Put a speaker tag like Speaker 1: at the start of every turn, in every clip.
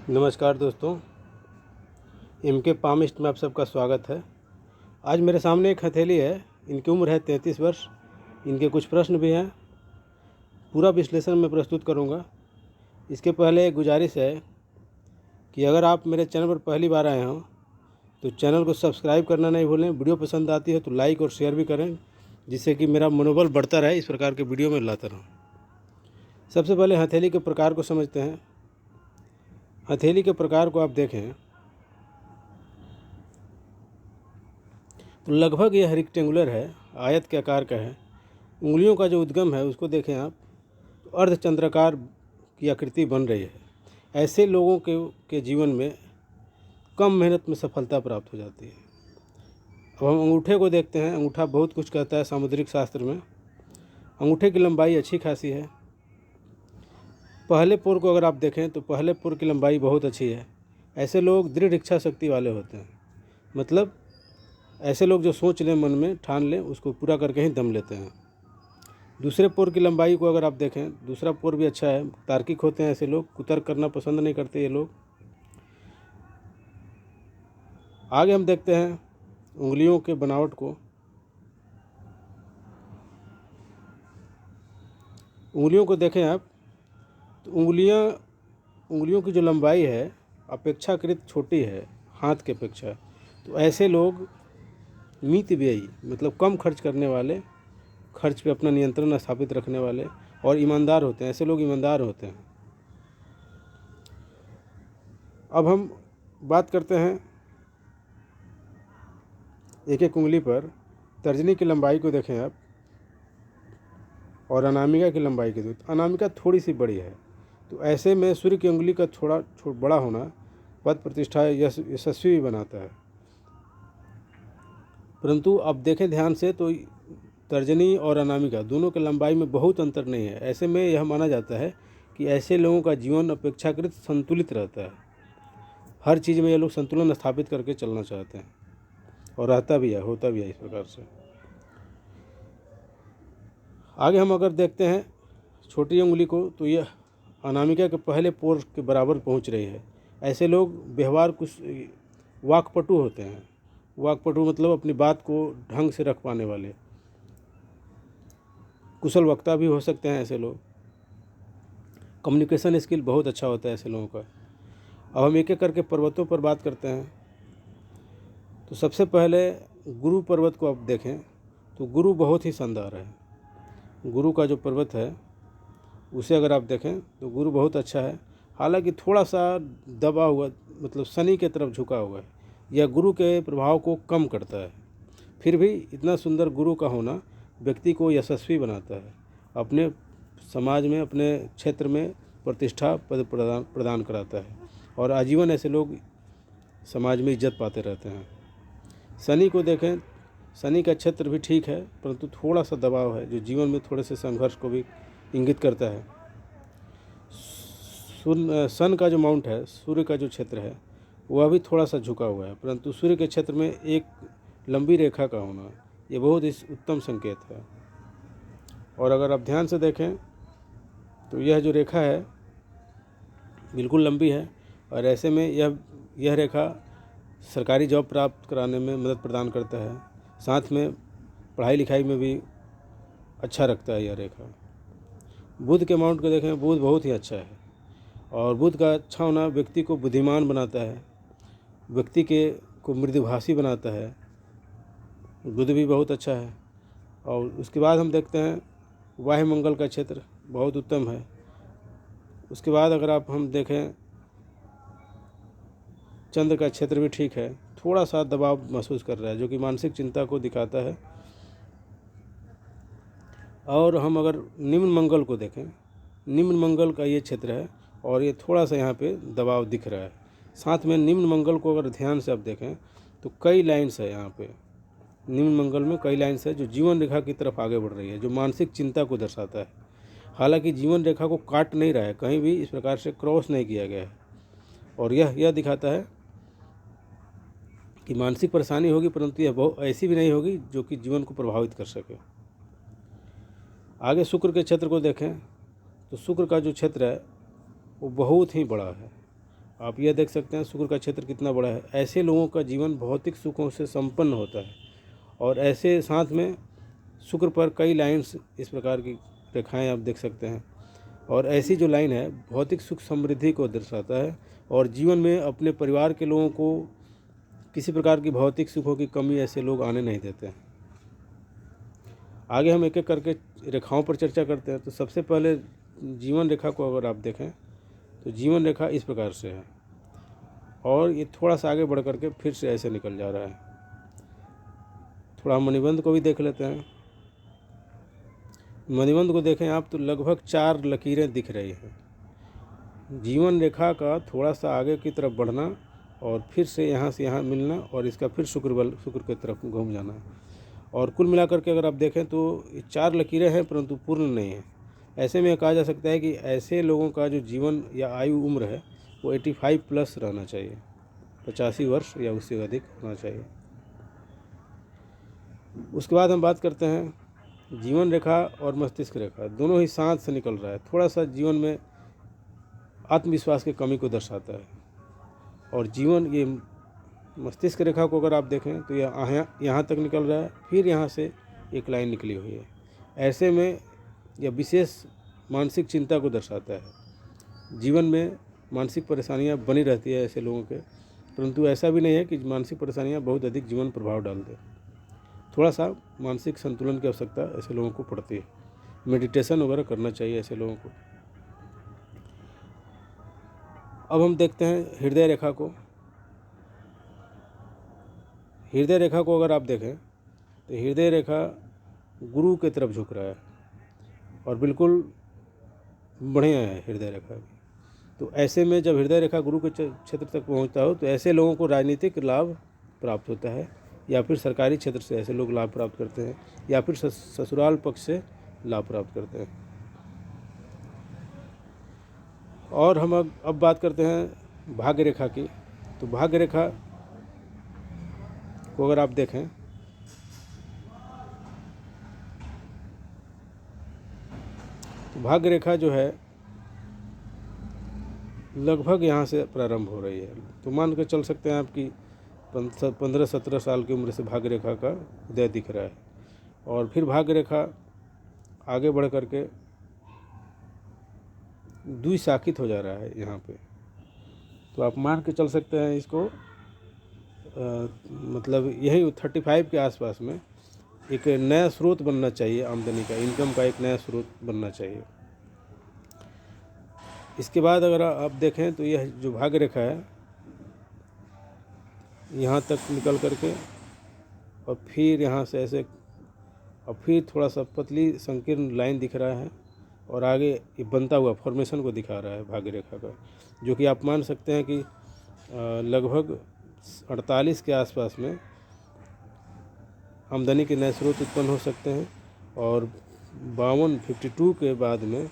Speaker 1: नमस्कार दोस्तों, MK palmist में आप सबका स्वागत है। आज मेरे सामने एक हथेली है। इनकी उम्र है 33 वर्ष। इनके कुछ प्रश्न भी हैं। पूरा विश्लेषण मैं प्रस्तुत करूंगा। इसके पहले एक गुजारिश है कि अगर आप मेरे चैनल पर पहली बार आए हों तो चैनल को सब्सक्राइब करना नहीं भूलें। वीडियो पसंद आती है तो लाइक और शेयर भी करें, जिससे कि मेरा मनोबल बढ़ता रहे, इस प्रकार के वीडियो में लाता रहूँ। सबसे पहले हथेली के प्रकार को समझते हैं। हथेली के प्रकार को आप देखें तो लगभग यह रेक्टेंगुलर है, आयत के आकार का है। उंगलियों का जो उद्गम है उसको देखें आप तो अर्धचंद्राकार की आकृति बन रही है। ऐसे लोगों के जीवन में कम मेहनत में सफलता प्राप्त हो जाती है। अब हम अंगूठे को देखते हैं। अंगूठा बहुत कुछ कहता है सामुद्रिक शास्त्र में। अंगूठे की लंबाई अच्छी खासी है। पहले पुर को अगर आप देखें तो पहले पुर की लंबाई बहुत अच्छी है। ऐसे लोग दृढ़ इच्छा शक्ति वाले होते हैं। मतलब ऐसे लोग जो सोच लें, मन में ठान लें, उसको पूरा करके ही दम लेते हैं। दूसरे पुर की लंबाई को अगर आप देखें, दूसरा पुर भी अच्छा है। तार्किक होते हैं ऐसे लोग, कुतर्क करना पसंद नहीं करते ये लोग। आगे हम देखते हैं उंगलियों के बनावट को। उंगलियों को देखें आप तो उंगलियों की जो लंबाई है अपेक्षाकृत छोटी है हाथ के अपेक्षा। तो ऐसे लोग मितव्ययी, मतलब कम खर्च करने वाले, खर्च पे अपना नियंत्रण स्थापित रखने वाले और ईमानदार होते हैं। ऐसे लोग ईमानदार होते हैं। अब हम बात करते हैं एक एक उंगली पर। तर्जनी की लंबाई को देखें आप और अनामिका की लंबाई को देखें। अनामिका थोड़ी सी बड़ी है। तो ऐसे में सूर्य की उंगली का थोड़ा बड़ा होना पद प्रतिष्ठा यशस्वी भी बनाता है। परंतु अब देखें ध्यान से तो तर्जनी और अनामिका दोनों की लंबाई में बहुत अंतर नहीं है। ऐसे में यह माना जाता है कि ऐसे लोगों का जीवन अपेक्षाकृत संतुलित रहता है। हर चीज़ में ये लोग संतुलन स्थापित करके चलना चाहते हैं और रहता भी है, होता भी है इस प्रकार से। आगे हम अगर देखते हैं छोटी उंगली को तो यह अनामिका के पहले पोर के बराबर पहुंच रही है। ऐसे लोग व्यवहार कुछ वाकपटु होते हैं। वाकपटु मतलब अपनी बात को ढंग से रख पाने वाले, कुशल वक्ता भी हो सकते हैं ऐसे लोग। कम्युनिकेशन स्किल बहुत अच्छा होता है ऐसे लोगों का। अब हम एक एक करके पर्वतों पर बात करते हैं। तो सबसे पहले गुरु पर्वत को आप देखें तो गुरु बहुत ही शानदार है। गुरु का जो पर्वत है उसे अगर आप देखें तो गुरु बहुत अच्छा है। हालांकि थोड़ा सा दबा हुआ, मतलब शनि के तरफ झुका हुआ है। यह गुरु के प्रभाव को कम करता है। फिर भी इतना सुंदर गुरु का होना व्यक्ति को यशस्वी बनाता है। अपने समाज में, अपने क्षेत्र में प्रतिष्ठा पद प्रदान कराता है और आजीवन ऐसे लोग समाज में इज्जत पाते रहते हैं। शनि को देखें, शनि का क्षेत्र भी ठीक है, परंतु थोड़ा सा दबाव है जो जीवन में थोड़े से संघर्ष को भी इंगित करता है। सन का जो माउंट है, सूर्य का जो क्षेत्र है, वह भी थोड़ा सा झुका हुआ है, परंतु सूर्य के क्षेत्र में एक लंबी रेखा का होना ये बहुत ही उत्तम संकेत है। और अगर आप ध्यान से देखें तो यह जो रेखा है बिल्कुल लंबी है और ऐसे में यह रेखा सरकारी जॉब प्राप्त कराने में मदद प्रदान करता है। साथ में पढ़ाई लिखाई में भी अच्छा रखता है यह रेखा। बुध के माउंट को देखें, बुध बहुत ही अच्छा है और बुध का अच्छा होना व्यक्ति को बुद्धिमान बनाता है, व्यक्ति को मृदुभाषी बनाता है। बुध भी बहुत अच्छा है। और उसके बाद हम देखते हैं वायुमंडल का क्षेत्र बहुत उत्तम है। उसके बाद अगर हम देखें चंद्र का क्षेत्र भी ठीक है। थोड़ा सा दबाव महसूस कर रहा है जो कि मानसिक चिंता को दिखाता है। और हम अगर निम्न मंगल को देखें, निम्न मंगल का ये क्षेत्र है और ये थोड़ा सा यहाँ पे दबाव दिख रहा है। साथ में निम्न मंगल को अगर ध्यान से आप देखें तो कई लाइन्स है यहाँ पे। निम्न मंगल में कई लाइन्स है जो जीवन रेखा की तरफ आगे बढ़ रही है, जो मानसिक चिंता को दर्शाता है। हालांकि जीवन रेखा को काट नहीं रहा है, कहीं भी इस प्रकार से क्रॉस नहीं किया गया है। और यह दिखाता है कि मानसिक परेशानी होगी, परंतु यह बहुत ऐसी भी नहीं होगी जो कि जीवन को प्रभावित कर सके। आगे शुक्र के क्षेत्र को देखें तो शुक्र का जो क्षेत्र है वो बहुत ही बड़ा है आप यह देख सकते हैं शुक्र का क्षेत्र कितना बड़ा है। ऐसे लोगों का जीवन भौतिक सुखों से संपन्न होता है। और ऐसे साथ में शुक्र पर कई लाइन्स इस प्रकार की रेखाएं आप देख सकते हैं। और ऐसी जो लाइन है भौतिक सुख समृद्धि को दर्शाता है और जीवन में अपने परिवार के लोगों को किसी प्रकार की भौतिक सुखों की कमी ऐसे लोग आने नहीं देते हैं। आगे हम एक एक करके रेखाओं पर चर्चा करते हैं। तो सबसे पहले जीवन रेखा को अगर आप देखें तो जीवन रेखा इस प्रकार से है और ये थोड़ा सा आगे बढ़ करके फिर से ऐसे निकल जा रहा है। थोड़ा हम मणिबंध को भी देख लेते हैं। मणिबंध को देखें आप तो लगभग 4 लकीरें दिख रही हैं। जीवन रेखा का थोड़ा सा आगे की तरफ बढ़ना और फिर से यहाँ से मिलना और इसका फिर शुक्र की तरफ घूम जाना। और कुल मिलाकर के अगर आप देखें तो 4 लकीरें हैं परंतु पूर्ण नहीं है। ऐसे में कहा जा सकता है कि ऐसे लोगों का जो जीवन या आयु उम्र है वो 85 प्लस रहना चाहिए, 85 वर्ष या उससे अधिक होना चाहिए। उसके बाद हम बात करते हैं जीवन रेखा और मस्तिष्क रेखा दोनों ही साथ से निकल रहा है। थोड़ा सा जीवन में आत्मविश्वास की कमी को दर्शाता है। और जीवन ये मस्तिष्क रेखा को अगर आप देखें तो यहाँ तक निकल रहा है, फिर यहाँ से एक लाइन निकली हुई है। ऐसे में यह विशेष मानसिक चिंता को दर्शाता है। जीवन में मानसिक परेशानियाँ बनी रहती है ऐसे लोगों के, परंतु ऐसा भी नहीं है कि मानसिक परेशानियाँ बहुत अधिक जीवन प्रभाव डाल दें। थोड़ा सा मानसिक संतुलन की आवश्यकता ऐसे लोगों को पड़ती है। मेडिटेशन वगैरह करना चाहिए ऐसे लोगों को। अब हम देखते हैं हृदय रेखा को। हृदय रेखा को अगर आप देखें तो हृदय रेखा गुरु की तरफ झुक रहा है और बिल्कुल बढ़िया है हृदय रेखा भी। तो ऐसे में जब हृदय रेखा गुरु के क्षेत्र तक पहुंचता हो तो ऐसे लोगों को राजनीतिक लाभ प्राप्त होता है या फिर सरकारी क्षेत्र से ऐसे लोग लाभ प्राप्त करते हैं या फिर ससुराल पक्ष से लाभ प्राप्त करते हैं। और हम अब बात करते हैं भाग्य रेखा की। तो भाग्य रेखा को अगर आप देखें तो भाग्य रेखा जो है लगभग यहाँ से प्रारंभ हो रही है। तो मान के चल सकते हैं आपकी 15-17 साल की उम्र से भाग्य रेखा का उदय दिख रहा है और फिर भाग्य रेखा आगे बढ़ करके द्विशाखित हो जा रहा है यहाँ पे। तो आप मान के चल सकते हैं इसको मतलब यही 35 के आसपास में एक नया स्रोत बनना चाहिए आमदनी का, इनकम का एक नया स्रोत बनना चाहिए। इसके बाद अगर आप देखें तो यह जो भाग्य रेखा है यहाँ तक निकल करके और फिर यहाँ से ऐसे और फिर थोड़ा सा पतली संकीर्ण लाइन दिख रहा है और आगे ये बनता हुआ फॉर्मेशन को दिखा रहा है भाग्य रेखा का, जो कि आप मान सकते हैं कि लगभग 48 के आसपास में आमदनी के नए स्रोत उत्पन्न हो सकते हैं और 52 के बाद में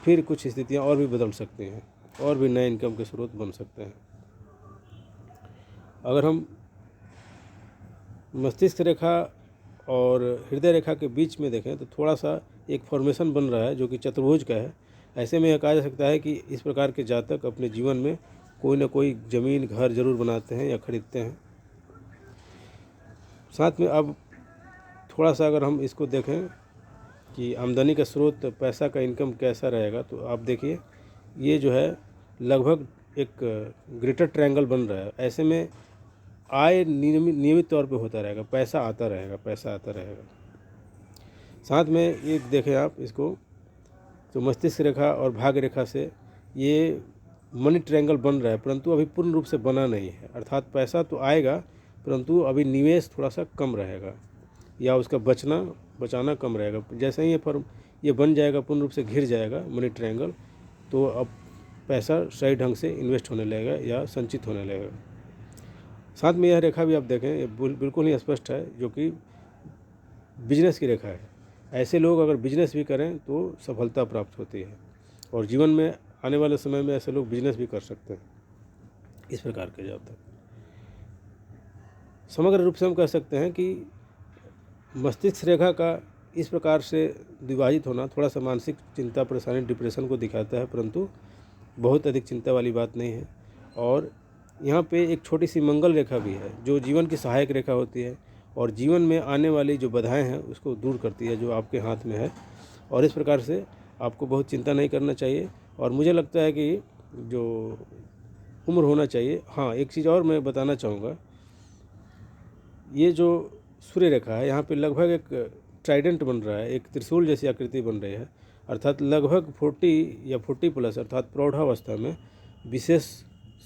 Speaker 1: फिर कुछ स्थितियां और भी बदल सकती हैं और भी नए इनकम के स्रोत बन सकते हैं। अगर हम मस्तिष्क रेखा और हृदय रेखा के बीच में देखें तो थोड़ा सा एक फॉर्मेशन बन रहा है जो कि चतुर्भुज का है। ऐसे में यह कहा जा सकता है कि इस प्रकार के जातक अपने जीवन में कोई ना कोई ज़मीन घर जरूर बनाते हैं या खरीदते हैं। साथ में अब थोड़ा सा अगर हम इसको देखें कि आमदनी का स्रोत पैसा का इनकम कैसा रहेगा तो आप देखिए ये जो है लगभग एक ग्रेटर ट्रायंगल बन रहा है। ऐसे में आय नियमित तौर पे होता रहेगा, पैसा आता रहेगा। साथ में ये देखें आप इसको तो मस्तिष्क रेखा और भाग्य रेखा से ये मनी ट्रायंगल बन रहा है परंतु अभी पूर्ण रूप से बना नहीं है। अर्थात पैसा तो आएगा परंतु अभी निवेश थोड़ा सा कम रहेगा या उसका बचाना कम रहेगा। जैसे ही ये बन जाएगा, पूर्ण रूप से घिर जाएगा मनी ट्रायंगल, तो अब पैसा सही ढंग से इन्वेस्ट होने लगेगा या संचित होने लगेगा। साथ में यह रेखा भी आप देखें ये बिल्कुल ही स्पष्ट है जो कि बिजनेस की रेखा है। ऐसे लोग अगर बिजनेस भी करें तो सफलता प्राप्त होती है और जीवन में आने वाले समय में ऐसे लोग बिजनेस भी कर सकते हैं। इस प्रकार के जातक समग्र रूप से हम कह सकते हैं कि मस्तिष्क रेखा का इस प्रकार से विभाजित होना थोड़ा सा मानसिक चिंता, परेशानी, डिप्रेशन को दिखाता है, परंतु बहुत अधिक चिंता वाली बात नहीं है। और यहाँ पे एक छोटी सी मंगल रेखा भी है जो जीवन की सहायक रेखा होती है और जीवन में आने वाली जो बाधाएं हैं उसको दूर करती है, जो आपके हाथ में है। और इस प्रकार से आपको बहुत चिंता नहीं करना चाहिए। और मुझे लगता है कि जो उम्र होना चाहिए, हाँ एक चीज़ और मैं बताना चाहूँगा, ये जो सूर्य रेखा है यहाँ पे लगभग एक ट्राइडेंट बन रहा है, एक त्रिशूल जैसी आकृति बन रही है, अर्थात लगभग 40 या 40+ अर्थात प्रौढ़ावस्था में विशेष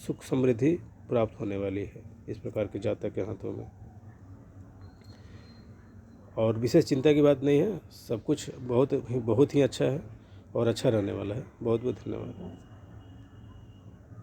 Speaker 1: सुख समृद्धि प्राप्त होने वाली है इस प्रकार के जातक के हाथों में। और विशेष चिंता की बात नहीं है, सब कुछ बहुत ही अच्छा है और अच्छा रहने वाला है। बहुत बहुत धन्यवाद।